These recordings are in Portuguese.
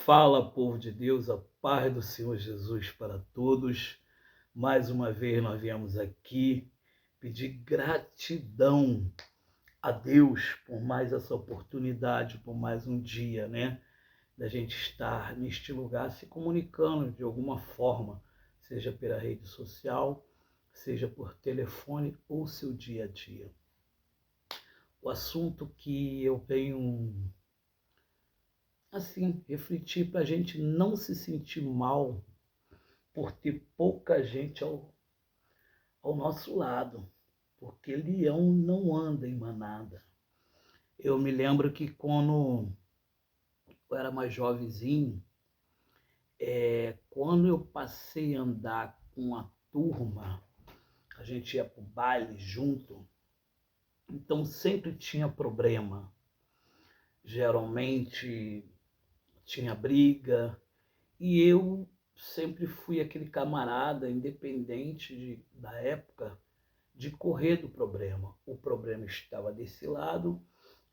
Fala, povo de Deus, a paz do Senhor Jesus para todos. Mais uma vez nós viemos aqui pedir gratidão a Deus por mais essa oportunidade, por mais um dia, né? Da gente estar neste lugar se comunicando de alguma forma, seja pela rede social, seja por telefone ou seu dia a dia. O assunto que eu venho assim, refletir para a gente não se sentir mal por ter pouca gente ao nosso lado, porque leão não anda em manada. Eu me lembro que quando eu era mais jovenzinho, quando eu passei a andar com a turma, a gente ia para o baile junto, então sempre tinha problema. Geralmente tinha briga, e eu sempre fui aquele camarada, independente da época, de correr do problema. O problema estava desse lado,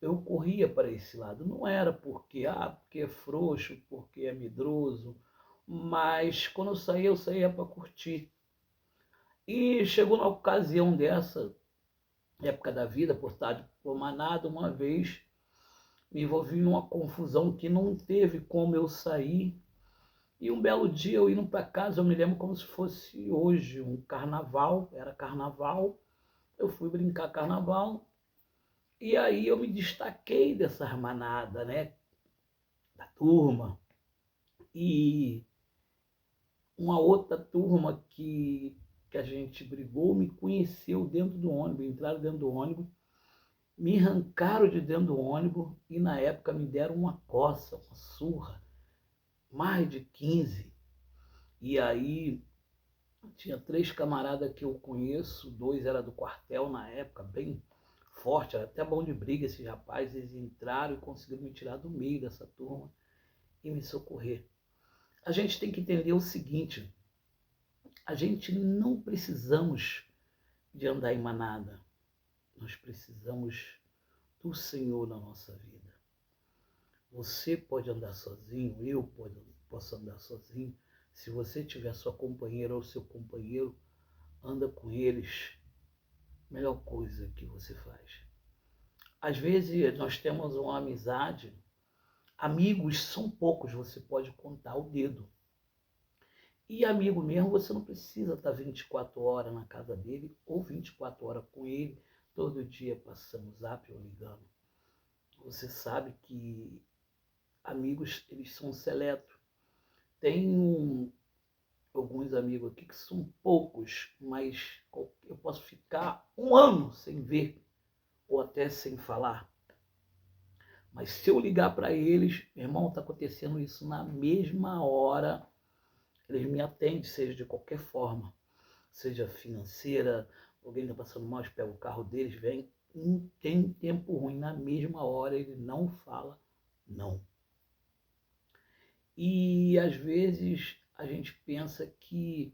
eu corria para esse lado. Não era porque é frouxo, porque é medroso, mas quando eu saía para curtir. E chegou na ocasião dessa época da vida, por estar por manada, uma vez me envolvi numa confusão que não teve como eu sair. E um belo dia eu indo para casa, eu me lembro como se fosse hoje, um carnaval, era carnaval, eu fui brincar carnaval, e aí eu me destaquei dessa manada, né, da turma, e uma outra turma que a gente brigou me conheceu dentro do ônibus, entraram dentro do ônibus, me arrancaram de dentro do ônibus e na época me deram uma coça, uma surra, mais de 15. E aí tinha 3 camaradas que eu conheço, 2 era do quartel na época, bem forte, era até bom de briga esses rapazes, eles entraram e conseguiram me tirar do meio dessa turma e me socorrer. A gente tem que entender o seguinte, a gente não precisamos de andar em manada, nós precisamos do Senhor na nossa vida. Você pode andar sozinho, posso andar sozinho, se você tiver sua companheira ou seu companheiro, anda com eles, melhor coisa que você faz. Às vezes nós temos uma amizade, amigos são poucos, você pode contar o dedo. E amigo mesmo, você não precisa estar 24 horas na casa dele ou 24 horas com ele, todo dia passando zap ou ligando. Você sabe que amigos, eles são seletos. Tem alguns amigos aqui que são poucos, mas eu posso ficar um ano sem ver ou até sem falar. Mas se eu ligar para eles, meu irmão, está acontecendo isso na mesma hora, eles me atendem, seja de qualquer forma, seja financeira, alguém está passando mal, eu pego o carro deles, vem, não tem tempo ruim, na mesma hora ele não fala não. E às vezes a gente pensa que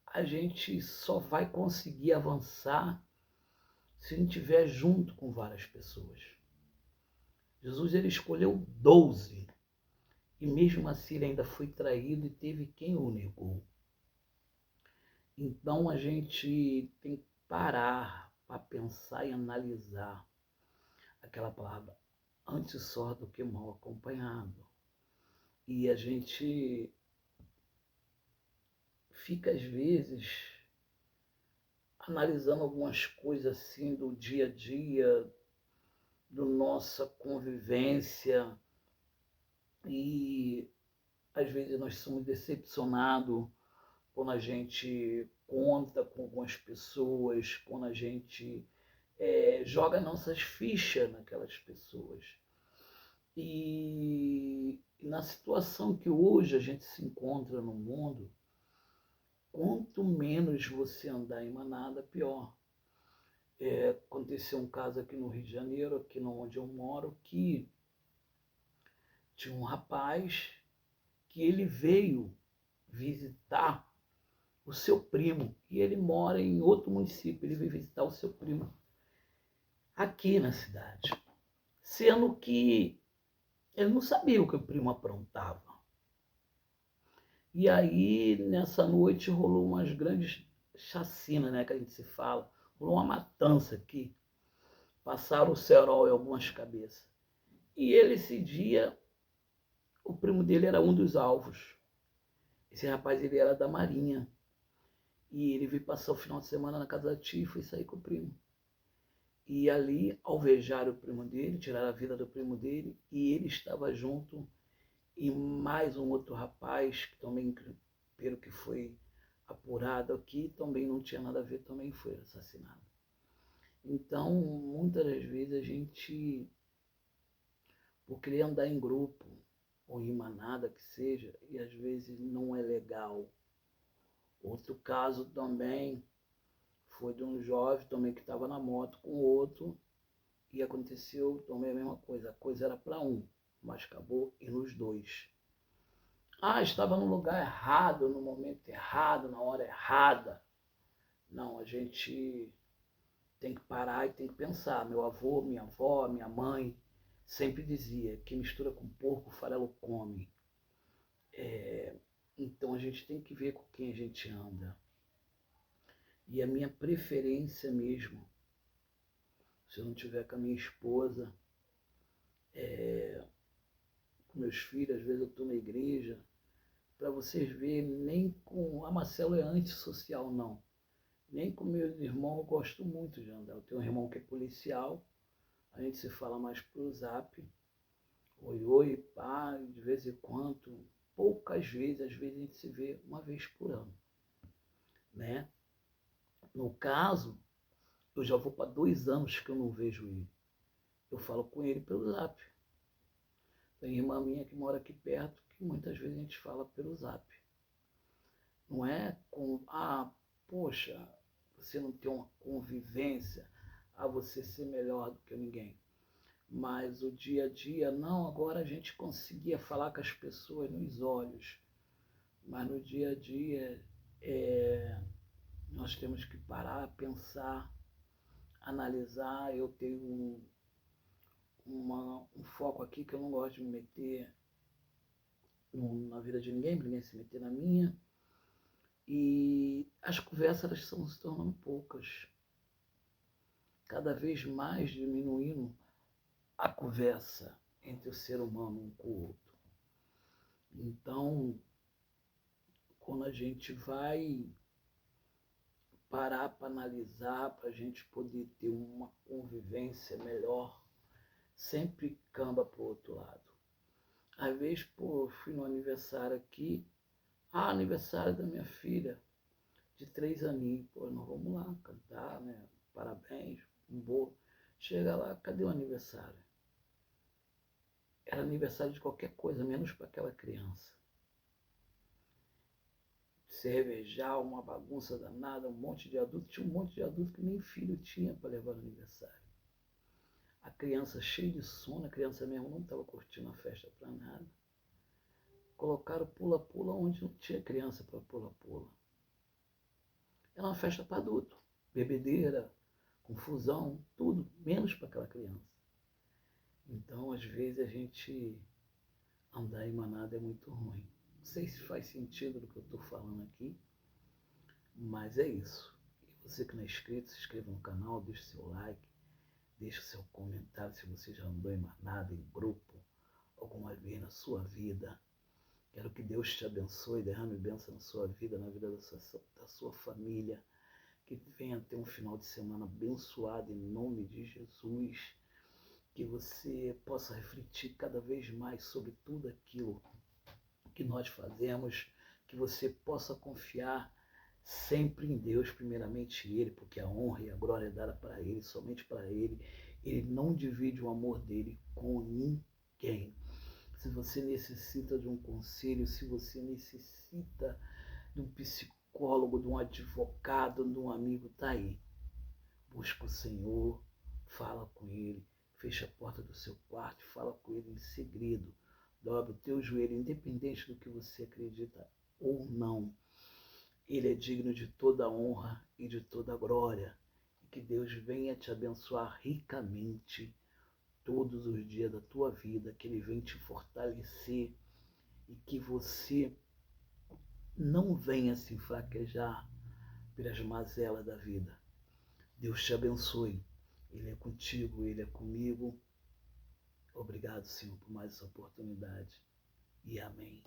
a gente só vai conseguir avançar se a gente estiver junto com várias pessoas. Jesus ele escolheu 12 e mesmo assim ele ainda foi traído e teve quem o negou. Então a gente tem que parar para pensar e analisar aquela palavra, antes só do que mal acompanhado. E a gente fica às vezes analisando algumas coisas assim do dia a dia, da nossa convivência, e às vezes nós somos decepcionados quando a gente conta com algumas pessoas, quando a gente joga nossas fichas naquelas pessoas. E na situação que hoje a gente se encontra no mundo, quanto menos você andar em manada, pior. Aconteceu um caso aqui no Rio de Janeiro, aqui onde eu moro, que tinha um rapaz que ele veio visitar o seu primo, e ele mora em outro município, ele veio visitar o seu primo aqui na cidade. Sendo que Ele não sabia o que o primo aprontava. E aí, nessa noite, rolou umas grandes chacinas, né, que a gente se fala. Rolou uma matança aqui. Passaram o cerol em algumas cabeças. E ele, esse dia, o primo dele era um dos alvos. Esse rapaz, ele era da Marinha. E ele veio passar o final de semana na casa da tia e foi sair com o primo. E ali alvejaram o primo dele, tiraram a vida do primo dele, e ele estava junto e mais um outro rapaz, que também, pelo que foi apurado aqui, também não tinha nada a ver, também foi assassinado. Então, muitas das vezes a gente, por querer andar em grupo, ou em manada que seja, e às vezes não é legal. Outro caso também foi de um jovem também que estava na moto com outro, e aconteceu também a mesma coisa. A coisa era para um, mas acabou e nos dois. Ah, estava no lugar errado, no momento errado, na hora errada. Não, a gente tem que parar e tem que pensar. Meu avô, minha avó, minha mãe sempre dizia que mistura com porco, farelo come. Então a gente tem que ver com quem a gente anda. E a minha preferência mesmo, se eu não tiver com a minha esposa, com meus filhos, às vezes eu estou na igreja, para vocês verem, nem com a Marcelo é antissocial, não. Nem com meus irmãos eu gosto muito de andar. Eu tenho um irmão que é policial, a gente se fala mais pro zap, oi, oi, pá, de vez em quando, poucas vezes, às vezes a gente se vê uma vez por ano, né? No caso, eu já vou para 2 anos que eu não vejo ele. Eu falo com ele pelo zap. Tem irmã minha que mora aqui perto, que muitas vezes a gente fala pelo zap. Não é com, poxa, você não tem uma convivência, você ser melhor do que ninguém. Mas o dia a dia, não, agora a gente conseguia falar com as pessoas nos olhos. Mas no dia a dia, nós temos que parar, pensar, analisar. Eu tenho um foco aqui que eu não gosto de me meter na vida de ninguém se meter na minha. E as conversas elas estão se tornando poucas. Cada vez mais diminuindo a conversa entre o ser humano um com o outro. Então, quando a gente vai parar para analisar, para a gente poder ter uma convivência melhor, sempre camba para o outro lado. Às vezes, pô, eu fui no aniversário aqui, aniversário da minha filha, de 3 aninhos, pô, nós vamos lá cantar, né? Parabéns, um bolo. Chega lá, cadê o aniversário? Era aniversário de qualquer coisa, menos para aquela criança. Cervejar, uma bagunça danada, um monte de adulto. Tinha um monte de adulto que nem filho tinha para levar no aniversário. A criança cheia de sono, a criança mesmo não estava curtindo a festa para nada. Colocaram pula-pula onde não tinha criança para pula-pula. Era uma festa para adulto. Bebedeira, confusão, tudo, menos para aquela criança. Então, às vezes, a gente andar em manada é muito ruim. Não sei se faz sentido do que eu estou falando aqui, mas é isso. E você que não é inscrito, se inscreva no canal, deixe seu like, deixe seu comentário se você já andou em manada, em grupo, alguma vez na sua vida. Quero que Deus te abençoe, derrame bênção na sua vida, na vida da sua família. Que venha ter um final de semana abençoado em nome de Jesus. Que você possa refletir cada vez mais sobre tudo aquilo que nós fazemos. Que você possa confiar sempre em Deus, primeiramente Ele, porque a honra e a glória é dada para Ele, somente para Ele. Ele não divide o amor dele com ninguém. Se você necessita de um conselho, se você necessita de um psicólogo, de um advogado, de um amigo, tá aí. Busca o Senhor, fala com Ele, fecha a porta do seu quarto e fala com Ele em segredo. Dobra o teu joelho, independente do que você acredita ou não. Ele é digno de toda honra e de toda glória. E que Deus venha te abençoar ricamente todos os dias da tua vida, que Ele vem te fortalecer e que você não venha se fraquejar pelas mazelas da vida. Deus te abençoe. Ele é contigo, Ele é comigo. Obrigado, Senhor, por mais essa oportunidade. E amém.